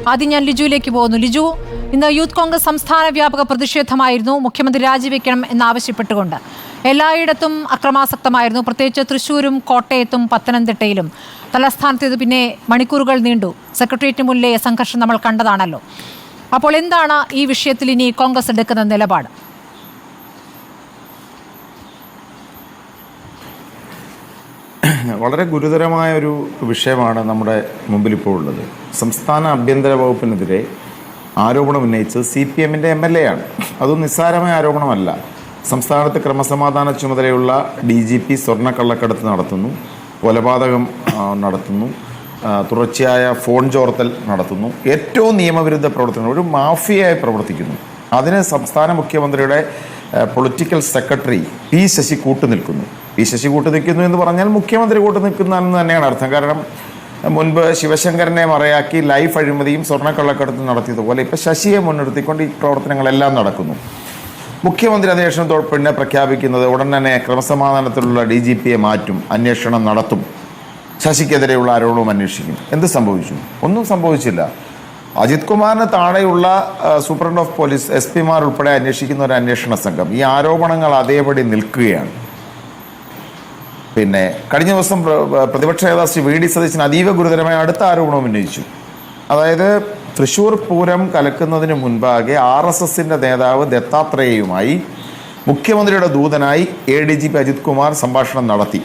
ആദ്യം ഞാൻ ലിജുവിലേക്ക് പോകുന്നു. ലിജു, ഇന്ന് യൂത്ത് കോൺഗ്രസ് സംസ്ഥാന വ്യാപക പ്രതിഷേധമായിരുന്നു മുഖ്യമന്ത്രി രാജിവെക്കണം എന്നാവശ്യപ്പെട്ടുകൊണ്ട്. എല്ലായിടത്തും അക്രമാസക്തമായിരുന്നു, പ്രത്യേകിച്ച് തൃശ്ശൂരും കോട്ടയത്തും പത്തനംതിട്ടയിലും. തലസ്ഥാനത്ത് ഇത് പിന്നെ മണിക്കൂറുകൾ നീണ്ടു. സെക്രട്ടേറിയറ്റിന് മുന്നിലെ സംഘർഷം നമ്മൾ കണ്ടതാണല്ലോ. അപ്പോൾ എന്താണ് ഈ വിഷയത്തിൽ ഇനി കോൺഗ്രസ് എടുക്കുന്ന നിലപാട്? വളരെ ഗുരുതരമായ ഒരു വിഷയമാണ് നമ്മുടെ മുമ്പിൽ ഇപ്പോൾ ഉള്ളത്. സംസ്ഥാന ആഭ്യന്തര വകുപ്പിനെതിരെ ആരോപണം ഉന്നയിച്ചത് CPM-ൻ്റെ MLA ആണ്. അതും നിസ്സാരമായ ആരോപണമല്ല. സംസ്ഥാനത്ത് ക്രമസമാധാന ചുമതലയുള്ള DGP സ്വർണ്ണക്കള്ളക്കടത്ത് നടത്തുന്നു, കൊലപാതകം നടത്തുന്നു, തുടർച്ചയായ ഫോൺ ചോർത്തൽ നടത്തുന്നു, ഏറ്റവും നിയമവിരുദ്ധ പ്രവർത്തനങ്ങൾ, ഒരു മാഫിയയായി പ്രവർത്തിക്കുന്നു. അതിന് സംസ്ഥാന മുഖ്യമന്ത്രിയുടെ പൊളിറ്റിക്കൽ സെക്രട്ടറി P. ശശി കൂട്ടുനിൽക്കുന്നു. P. ശശി കൂട്ടുനിൽക്കുന്നു എന്ന് പറഞ്ഞാൽ മുഖ്യമന്ത്രി കൂട്ടുനിൽക്കുന്നതെന്ന് തന്നെയാണ് അർത്ഥം. കാരണം മുൻപ് ശിവശങ്കരനെ മറയാക്കി ലൈഫ് അഴിമതിയും സ്വർണ്ണക്കള്ളക്കടത്തും നടത്തിയതുപോലെ ഇപ്പോൾ ശശിയെ മുൻനിർത്തിക്കൊണ്ട് ഈ പ്രവർത്തനങ്ങളെല്ലാം നടക്കുന്നു. മുഖ്യമന്ത്രി അന്വേഷണം പിന്നെ പ്രഖ്യാപിക്കുന്നത് ഉടൻ തന്നെ ക്രമസമാധാനത്തിലുള്ള DGP-യെ മാറ്റും, അന്വേഷണം നടത്തും, ശശിക്കെതിരെയുള്ള ആരോപണവും അന്വേഷിക്കും. എന്ത് സംഭവിച്ചു? ഒന്നും സംഭവിച്ചില്ല. അജിത് കുമാറിന് താഴെയുള്ള സൂപ്രണ്ട് ഓഫ് പോലീസ് SP-മാർ ഉൾപ്പെടെ അന്വേഷിക്കുന്ന ഒരു അന്വേഷണ സംഘം ഈ ആരോപണങ്ങൾ അതേപടി നിൽക്കുകയാണ്. പിന്നെ കഴിഞ്ഞ ദിവസം പ്രതിപക്ഷ നേതാവ് ശ്രീ VD സതീശൻ അതീവ ഗുരുതരമായ അടുത്ത ആരോപണം ഉന്നയിച്ചു. അതായത് തൃശ്ശൂർ പൂരം കലക്കുന്നതിന് മുൻപാകെ RSSന്റെ നേതാവ് ദത്താത്രേയയുമായി മുഖ്യമന്ത്രിയുടെ ദൂതനായി ADGP അജിത് കുമാർ സംഭാഷണം നടത്തി.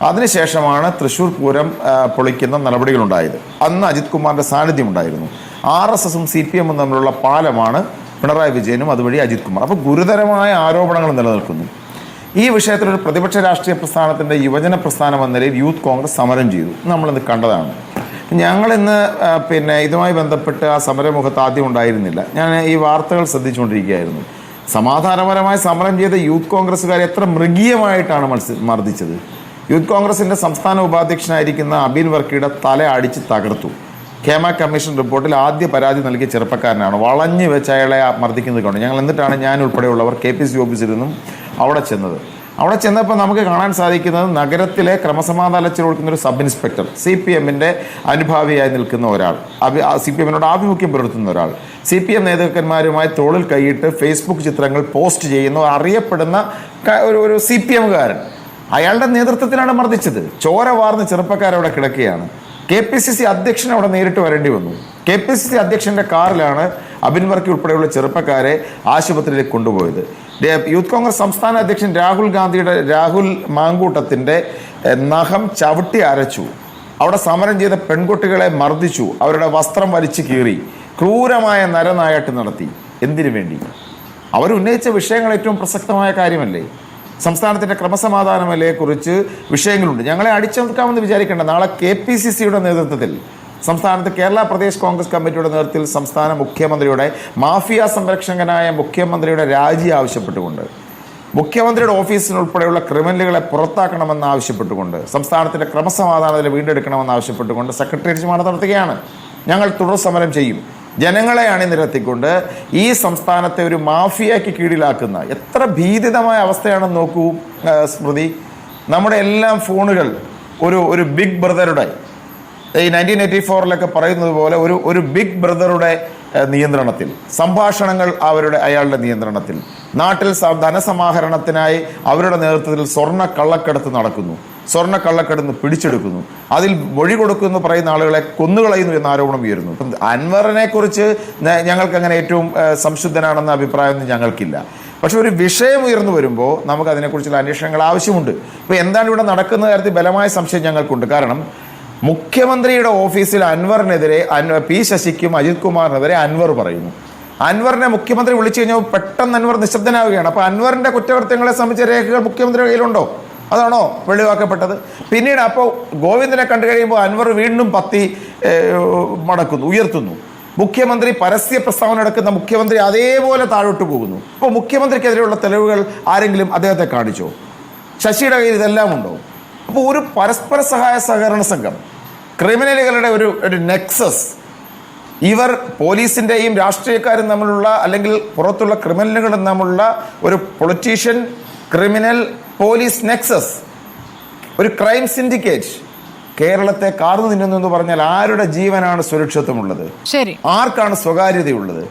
അതിനുശേഷമാണ് തൃശ്ശൂർ പൂരം പൊളിക്കുന്ന നടപടികളുണ്ടായത്. അന്ന് അജിത് കുമാറിൻ്റെ സാന്നിധ്യം ഉണ്ടായിരുന്നു. RSSും CPM-ഉം തമ്മിലുള്ള പാലമാണ് പിണറായി വിജയനും അതുവഴി അജിത് കുമാർ. അപ്പോൾ ഗുരുതരമായ ആരോപണങ്ങൾ നിലനിൽക്കുന്നു. ഈ വിഷയത്തിലൊരു പ്രതിപക്ഷ രാഷ്ട്രീയ പ്രസ്ഥാനത്തിൻ്റെ യുവജന പ്രസ്ഥാനം എന്ന നിലയിൽ യൂത്ത് കോൺഗ്രസ് സമരം ചെയ്തു. നമ്മളിന്ന് കണ്ടതാണ്. ഞങ്ങളിന്ന് പിന്നെ ഇതുമായി ബന്ധപ്പെട്ട് ആ സമരമുഖത്ത് ആദ്യം ഉണ്ടായിരുന്നില്ല. ഞാൻ ഈ വാർത്തകൾ ശ്രദ്ധിച്ചുകൊണ്ടിരിക്കുകയായിരുന്നു. സമാധാനപരമായി സമരം ചെയ്ത യൂത്ത് കോൺഗ്രസ്സുകാരെ എത്ര മൃഗീയമായിട്ടാണ് മർദ്ദിച്ചത്. യൂത്ത് കോൺഗ്രസിൻ്റെ സംസ്ഥാന ഉപാധ്യക്ഷനായിരിക്കുന്ന അബിൻ വർക്കിയുടെ തല അടിച്ച് തകർത്തു. ഖേമ കമ്മീഷൻ റിപ്പോർട്ടിൽ ആദ്യ പരാതി നൽകിയ ചെറുപ്പക്കാരനാണ്. വളഞ്ഞു വെച്ച് അയാളെ മർദ്ദിക്കുന്നത് കൊണ്ട് ഞങ്ങൾ എന്നിട്ടാണ് ഞാൻ ഉൾപ്പെടെയുള്ളവർ KPC ഓഫീസിൽ നിന്നും അവിടെ ചെന്നത്. അവിടെ ചെന്നപ്പോൾ നമുക്ക് കാണാൻ സാധിക്കുന്നത് നഗരത്തിലെ ക്രമസമാധാനത്തിൽ കൊടുക്കുന്ന ഒരു സബ് ഇൻസ്പെക്ടർ, CPM-ൻ്റെ അനുഭാവിയായി നിൽക്കുന്ന ഒരാൾ, CPM-നോട് ആഭിമുഖ്യം പുലർത്തുന്ന ഒരാൾ, CPM നേതാക്കന്മാരുമായി തോളിൽ കൈയിട്ട് ഫേസ്ബുക്ക് ചിത്രങ്ങൾ പോസ്റ്റ് ചെയ്യുന്ന അറിയപ്പെടുന്ന ഒരു CPM-കാരൻ, അയാളുടെ നേതൃത്വത്തിലാണ് മർദ്ദിച്ചത്. ചോര വാർന്ന് ചെറുപ്പക്കാരവിടെ കിടക്കുകയാണ്. KPCC അധ്യക്ഷൻ അവിടെ നേരിട്ട് വരേണ്ടി വന്നു. KPCC അധ്യക്ഷൻ്റെ കാറിലാണ് അബിൻ വർക്കി ഉൾപ്പെടെയുള്ള ചെറുപ്പക്കാരെ ആശുപത്രിയിലേക്ക് കൊണ്ടുപോയത്. യൂത്ത് കോൺഗ്രസ് സംസ്ഥാന അധ്യക്ഷൻ രാഹുൽ മാങ്കൂട്ടത്തിൻ്റെ നഖം ചവിട്ടി അരച്ചു. അവിടെ സമരം ചെയ്ത പെൺകുട്ടികളെ മർദ്ദിച്ചു, അവരുടെ വസ്ത്രം വലിച്ചു കീറി, ക്രൂരമായ നരനായാട്ട് നടത്തി. എന്തിനു വേണ്ടി? അവരുന്നയിച്ച വിഷയങ്ങൾ ഏറ്റവും പ്രസക്തമായ കാര്യമല്ലേ? സംസ്ഥാനത്തിൻ്റെ ക്രമസമാധാനമല്ലേ കുറിച്ച് വിഷയങ്ങളുണ്ട്. ഞങ്ങളെ അടിച്ചമർക്കാമെന്ന് വിചാരിക്കേണ്ട. നാളെ KPCC-യുടെ നേതൃത്വത്തിൽ സംസ്ഥാനത്ത് കേരള പ്രദേശ് കോൺഗ്രസ് കമ്മിറ്റിയുടെ നേതൃത്വത്തിൽ സംസ്ഥാന മുഖ്യമന്ത്രിയുടെ മാഫിയ സംരക്ഷകനായ മുഖ്യമന്ത്രിയുടെ രാജി ആവശ്യപ്പെട്ടുകൊണ്ട്, മുഖ്യമന്ത്രിയുടെ ഓഫീസിനുൾപ്പെടെയുള്ള ക്രിമിനലുകളെ പുറത്താക്കണമെന്ന് ആവശ്യപ്പെട്ടുകൊണ്ട്, സംസ്ഥാനത്തിൻ്റെ ക്രമസമാധാനത്തിൽ വീണ്ടെടുക്കണമെന്ന് ആവശ്യപ്പെട്ടുകൊണ്ട് സെക്രട്ടേറിയറ്റ് മാർച്ച് നടത്തുകയാണ്. ഞങ്ങൾ തുടർ സമരം ചെയ്യും. ജനങ്ങളെ അണിനിരത്തിക്കൊണ്ട് ഈ സംസ്ഥാനത്തെ ഒരു മാഫിയയ്ക്ക് കീഴിലാക്കുന്ന എത്ര ഭീതിതമായ അവസ്ഥയാണെന്ന് നോക്കൂ സ്മൃതി. നമ്മുടെ എല്ലാം ഫോണുകൾ ഒരു ബിഗ് ബ്രദറുടെ, ഈ 1984-ലൊക്കെ പറയുന്നത് പോലെ ഒരു ബിഗ് ബ്രദറുടെ നിയന്ത്രണത്തിൽ, സംഭാഷണങ്ങൾ അയാളുടെ നിയന്ത്രണത്തിൽ, നാട്ടിൽ ധനസമാഹരണത്തിനായി അവരുടെ നേതൃത്വത്തിൽ സ്വർണ്ണ കള്ളക്കടത്ത് നടക്കുന്നു, സ്വർണ്ണ കള്ളക്കടത്ത് പിടിച്ചെടുക്കുന്നു, അതിൽ മൊഴി കൊടുക്കുന്നു പറയുന്ന ആളുകളെ കൊന്നുകളയുന്നു എന്ന ആരോപണം ഉയരുന്നു. ഇപ്പം അൻവറിനെ കുറിച്ച് ഞങ്ങൾക്ക് അങ്ങനെ ഏറ്റവും സംശുദ്ധനാണെന്ന അഭിപ്രായമൊന്നും ഞങ്ങൾക്കില്ല. പക്ഷെ ഒരു വിഷയം ഉയർന്നു വരുമ്പോൾ നമുക്ക് അതിനെക്കുറിച്ചുള്ള അന്വേഷണങ്ങൾ ആവശ്യമുണ്ട്. ഇപ്പോൾ എന്താണ് ഇവിടെ നടക്കുന്ന കാര്യത്തിൽ ബലമായ സംശയം ഞങ്ങൾക്കുണ്ട്. കാരണം മുഖ്യമന്ത്രിയുടെ ഓഫീസിൽ അൻവറിനെതിരെ P. ശശിക്കും അജിത് കുമാറിനെതിരെ അൻവർ പറയുന്നു. അൻവറിനെ മുഖ്യമന്ത്രി വിളിച്ചു കഴിഞ്ഞാൽ പെട്ടെന്ന് അൻവർ നിശബ്ദനാവുകയാണ്. അപ്പോൾ അൻവറിൻ്റെ കുറ്റകൃത്യങ്ങളെ സംബന്ധിച്ച രേഖകൾ മുഖ്യമന്ത്രിയുടെ കയ്യിലുണ്ടോ? അതാണോ വെളിവാക്കപ്പെട്ടത്? പിന്നീട് അപ്പോൾ ഗോവിന്ദനെ കണ്ടു കഴിയുമ്പോൾ അൻവർ വീണ്ടും പത്തി ഉയർത്തുന്നു. മുഖ്യമന്ത്രി പരസ്യ പ്രസ്താവന എടുക്കുന്ന മുഖ്യമന്ത്രി അതേപോലെ താഴോട്ട് പോകുന്നു. അപ്പോൾ മുഖ്യമന്ത്രിക്കെതിരെയുള്ള തെളിവുകൾ ആരെങ്കിലും അദ്ദേഹത്തെ കാണിച്ചോ? ശശിയുടെ കയ്യിൽ ഇതെല്ലാം ഉണ്ടോ? അപ്പോൾ ഒരു പരസ്പര സഹകരണ സംഘം, ക്രിമിനലുകളുടെ ഒരു നെക്സസ്, ഇവർ പോലീസിൻ്റെയും രാഷ്ട്രീയക്കാരും തമ്മിലുള്ള, അല്ലെങ്കിൽ പുറത്തുള്ള ക്രിമിനലുകളും തമ്മിലുള്ള ഒരു പൊളിറ്റീഷ്യൻ ക്രിമിനൽ പോലീസ് നെക്സസ്, ഒരു ക്രൈം സിൻഡിക്കേറ്റ്, കേരളത്തെ കാർന്നു തിന്നുന്നു എന്ന് പറഞ്ഞാൽ ആരുടെ ജീവനാണ് സുരക്ഷിതത്വമുള്ളത്? ശരി, ആർക്കാണ് സ്വകാര്യതയുള്ളത്?